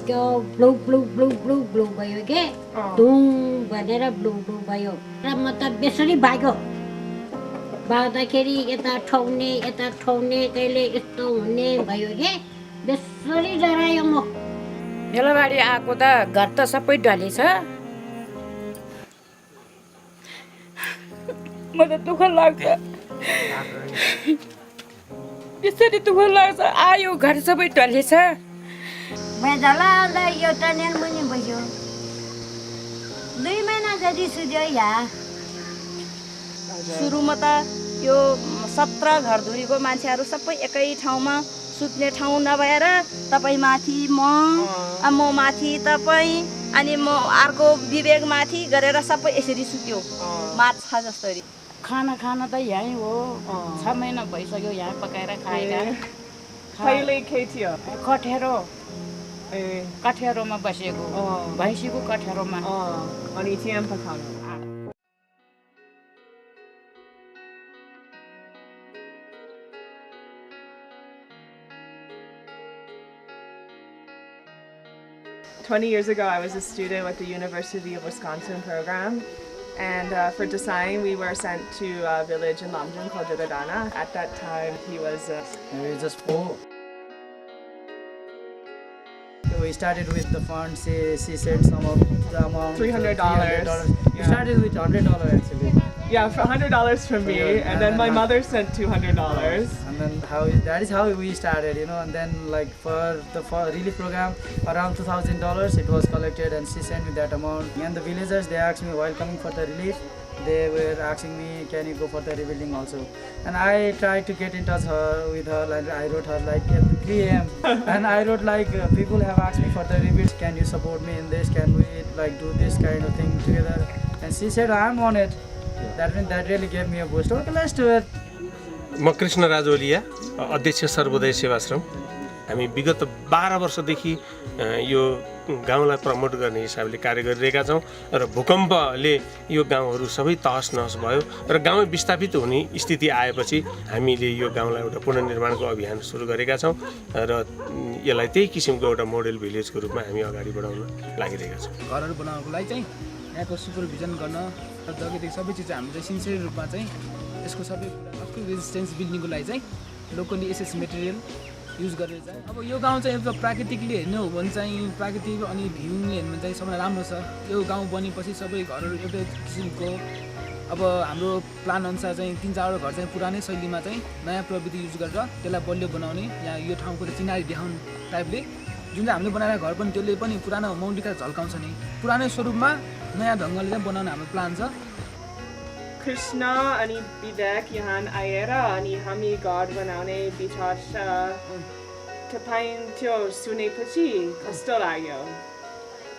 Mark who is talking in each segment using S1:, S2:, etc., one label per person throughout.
S1: त्यो blue blue blue blue blue भयो के धुङ भनेर ब्लु ब्लु भयो र म त बेसरी भाग्यो बाँड्दाखेरि यता ठौने कहिले यस्तो हुने भयो के बेसरी डरायो म
S2: बेलाबारी आएको त घर त सबै ढलेछ म त दुःख लाग्छ यसरी दुःख लाग्छ आयो घर सबै ढलेछ
S1: बेजला एउटा नेलमुनि भयो 2 महिना जति सुत्यो यहाँ
S2: सुरुमा त यो 17 घरधुरीको मान्छेहरू सबै एकै ठाउँमा सुत्ने ठाउँ नभएर तपाईँ माथि म माथि तपाईँ अनि म अर्को विवेक माथि गरेर सबै यसरी सुत्यो माछा जस्तरी खाना त यहीँ हो 6 महिना भइसक्यो यहाँ पकाएर खाएका
S3: कहिले के थियो
S2: कठेरोमा बसेको भैँसीको कठेरोमा
S3: अनि त्यहाँ पकाउनु 20 years ago, I was a student with the University of Wisconsin program. And for design, we were sent to a village in Lamjung called Jodadana. At that time, he was
S4: just 4. So we started with the funds. She said some of the amount.
S3: $300.
S4: We started with $100 actually.
S3: Yeah, for $100 from me, and then my mother sent $200.
S4: And then that is how we started, you know. And then like for the relief program, around $2,000 it was collected, and she sent me that amount. And the villagers, they asked me while coming for the relief, they were asking me, can you go for the rebuilding also? And I tried to get in touch with her, and I wrote her like at 3 a.m. and I wrote like, people have asked me for the rebuild, can you support me in this? Can we like do this kind of thing together? And she said, I'm on it. That really gave me a boost. Okay, let's do it.
S5: म कृष्ण राजोलिया अध्यक्ष सर्वोदय सेवाश्रम हामी विगत 12 वर्षदेखि यो गाउँलाई promote गर्ने हिसाबले कार्य गरिरहेका छौं र भूकम्पले यो गाउँहरू सबै तहस नहस भयो र गाउँ विस्थापित हुने स्थिति आएपछि हामीले यो गाउँलाई एउटा पुनर्निर्माणको अभियान सुरु गरेका छौं र यसलाई त्यही किसिमको एउटा मोडेल भिलेजको रूपमा हामी अगाडि बढाउन लागिरहेका छौं
S6: घरहरू बनाउनको लागि चाहिँ यहाँको सुपरभिजन गर्न जगेदेखि सबै चिज हामी चाहिँ सिन्सियर रूपमा चाहिँ यसको सबै अर्को रेजिस्टेन्स बिल्डिङको लागि चाहिँ लोकली एसएस मेटेरियल युज गरेर चाहिँ अब यो गाउँ चाहिँ एकदम प्राकृतिकले हेर्नु हो भने चाहिँ प्राकृतिक अनि भ्यूले हेर्नु भने चाहिँ सबैलाई राम्रो छ यो गाउँ बनेपछि सबै घरहरू एउटै किसिमको अब हाम्रो प्लान अनुसार चाहिँ 3-4 घर चाहिँ पुरानै शैलीमा चाहिँ नयाँ प्रविधि युज गरेर त्यसलाई बलियो बनाउने यहाँ यो ठाउँको चिनारी देखाउने टाइपले जुन चाहिँ हामीले बनाएर घर पनि त्यसले पनि पुरानो मौलिकता झल्काउँछ नि पुरानै स्वरूपमा नयाँ ढङ्गले चाहिँ बनाउने हाम्रो प्लान छ
S3: Krishna अनि विवेक यहाँ आएर अनि हामी घर बनाउने विचार छ तपाईँ त्यो सुनेपछि कस्तो लाग्यो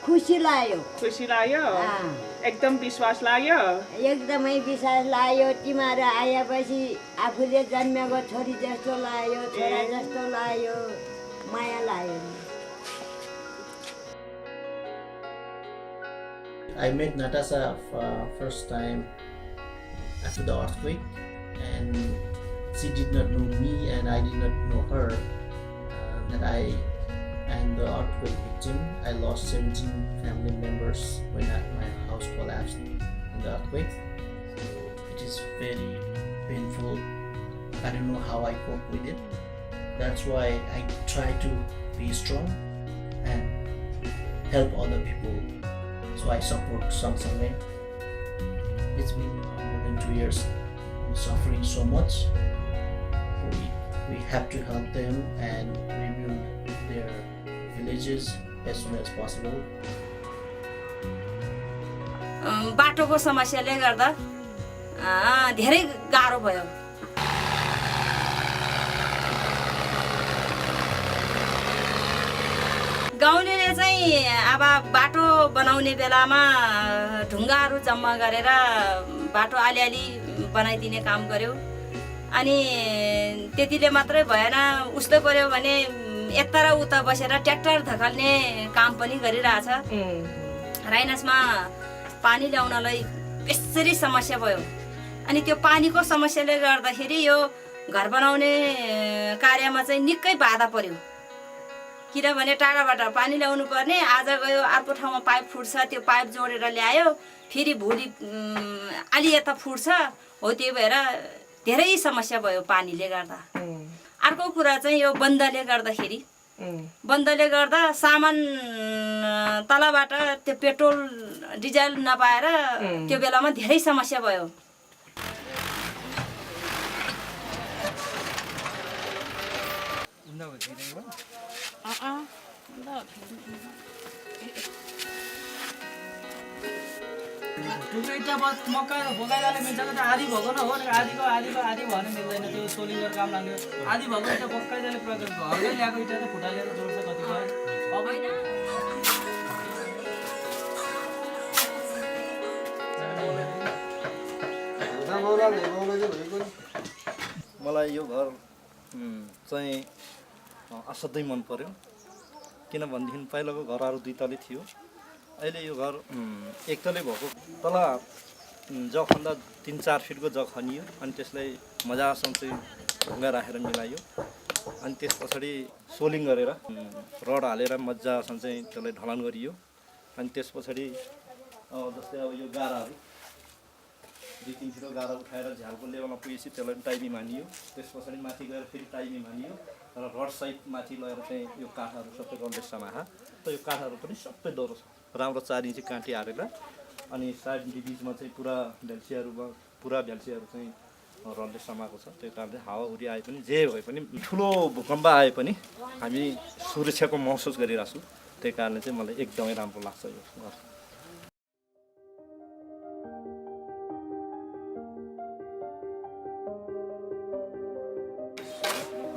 S1: खुसी लाग्यो
S3: एकदम विश्वास लाग्यो
S1: एकदमै विश्वास लाग्यो तिमीहरू आएपछि आफूले जन्मेको छोरी जस्तो लाग्यो छोरा जस्तो लाग्यो माया लाग्यो
S7: I met Natasha first time after the earthquake, and she did not know me and I did not know her. That I am the earthquake victim. I lost 17 family members when my house collapsed in the earthquake. So it is very painful. I don't know how I cope with it. That's why I try to be strong and help other people. So I support Sangsangme. It's been more than 2 years. I'm suffering so much. We have to help them and rebuild their villages as soon as possible.
S2: बाटोको समस्याले गर्दा धेरै गाह्रो भयो गाउँलेले चाहिँ अब बाटो बनाउने बेलामा ढुङ्गाहरू जम्मा गरेर बाटो अलिअलि बनाइदिने काम गर्यो अनि त्यतिले मात्रै भएन उस्तो पर्यो भने यता र उता बसेर ट्र्याक्टर धकाल्ने काम पनि गरिरहेछ राइनासमा पानी ल्याउनलाई यसरी समस्या भयो अनि त्यो पानीको समस्याले गर्दाखेरि यो घर बनाउने कार्यमा चाहिँ निकै बाधा पर्यो किनभने टाढाबाट पानी ल्याउनु पर्ने, आज गयो अर्को ठाउँमा पाइप फुट्छ, त्यो पाइप जोडेर ल्यायो, फेरि भोलि अलि यता फुट्छ। हो त्यही भएर धेरै समस्या भयो पानीले गर्दा। अर्को कुरा चाहिँ यो बन्दले गर्दाखेरि, बन्दले गर्दा सामान तलबाट त्यो पेट्रोल डिजल नपाएर त्यो बेलामा धेरै समस्या भयो।
S4: टुक्रेटा मक्का बोकाइदाले मिल्छ त आधी भएको न हो, आधीको आधी भएन मिल्दैन। त्यो सोलिङ गरेर काम लाग्ने आधी भएको इटा बोकाइदाले प्रयोग घरमै ल्याएको इटा त फुटालेर जोड्छ कतिपय। अब
S8: मलाई यो घर चाहिँ असाध्यै मन पर्यो, किनभनेदेखि पहिलाको घरहरू 2 तले थियो। अहिले यो घर 1 तले भएको। तल जग खन्दा 3-4 फिटको जग खनियो, अनि त्यसलाई मजासँग चाहिँ ढुङ्गा राखेर मिलायो, अनि त्यस पछाडि सोलिङ गरेर रड हालेर मजासँग चाहिँ त्यसलाई ढलान गरियो। अनि त्यस पछाडि जस्तै अब यो गाराहरू 2-3 फिटको गारा उठाएर झ्यालको लेभलमा पुगेपछि त्यसलाई टाइमी मानियो। त्यस पछाडि माथि गएर फेरि टाइमी मानियो र रड सहित माथि लगेर चाहिँ यो काठहरू सबै रडलेसमा त यो काठहरू पनि सबै दह्रो छ, राम्रो 4 इन्ची काँटी हालेर। अनि साइड बिचमा चाहिँ पुरा भ्याल्सीहरू चाहिँ रडले समाएको छ। त्यो कारणले हावाहुरी आए पनि जे भए पनि ठुलो भूकम्प आए पनि हामी सुरक्षाको महसुस गरिरहेको छौँ। त्यही कारणले चाहिँ मलाई एकदमै राम्रो लाग्छ यो घर।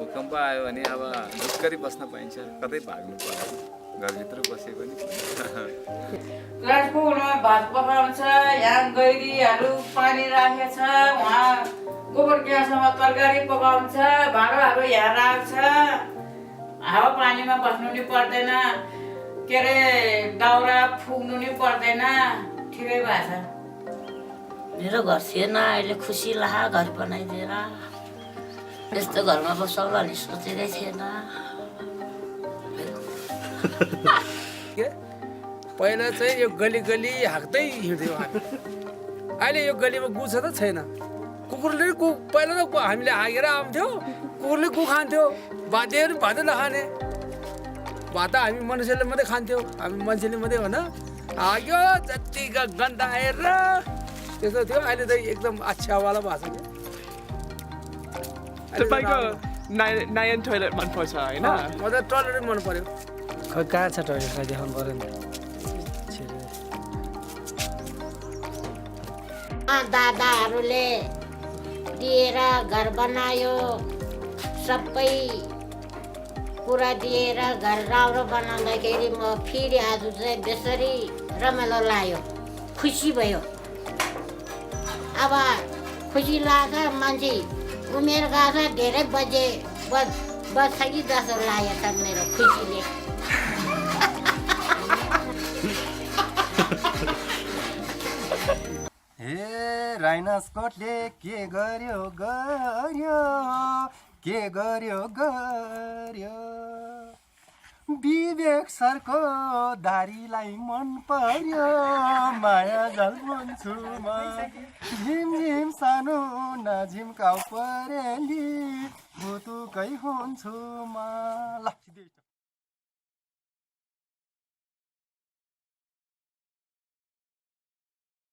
S9: भूकम्प आयो भने अब ढुक्करी बस्न पाइन्छ, कतै भाग्नु पर्दैन, घरभित्र बसे पनि।
S10: राजपुरमा भात पकाउँछ, यहाँ गैरीहरू पानी राखेछ, उहाँ गोबर ग्यासमा तरकारी पकाउँछ, भाँडाहरू यहाँ राख्छ। हावा पानीमा बस्नु नि पर्दैन, के अरे दाउरा फुक्नु नि पर्दैन, ठिकै भएको छ।
S1: मेरो घर थिएन, अहिले खुसी लाग्यो घर बनाइदिएर। यस्तो घरमा बसौँला नि सोचेकै थिएन।
S6: पहिला चाहिँ यो गली गली हाँक्दै हिँड्थ्यौँ हामी, अहिले यो गलीमा गु छ त छैन। कुकुरले पहिला त हामीले हाँगेर आउँथ्यो, कुकुरले गु खान्थ्यो, भातेहरू भात नखाने, भात हामी मनुष्यले मात्रै खान्थ्यौँ, हामी मान्छेले मात्रै भन हाँग्यो जतिका गन्ध आएर त्यस्तो थियो। अहिले त एकदम अच्छावाला भएको छ।
S3: तपाईँको नयाँ टोइलेट मन पर्छ होइन?
S6: म त टोइलेट मन पर्यो।
S4: खै कहाँ छ टोइलेट देखाउनु पर्यो नि।
S1: दादाहरूले दिएर घर बनायो, सबै कुरा दिएर घर राम्रो बनाउँदाखेरि म फेरि आज चाहिँ बेसरी रमाइलो लाग्यो, खुसी भयो। अब खुसी लाग्छ, मान्छे उमेर गएको छ, धेरै बज्छ कि जस्तो लागेको छ मेरो खुसीले।
S11: हे राइनास्कोटले के गर्यो विवेक सरको दारीलाई मन पर्यो, माया जल्छु म झिमझिम सानो नझिम्काउ परेली भुतुकै हुन्छु म।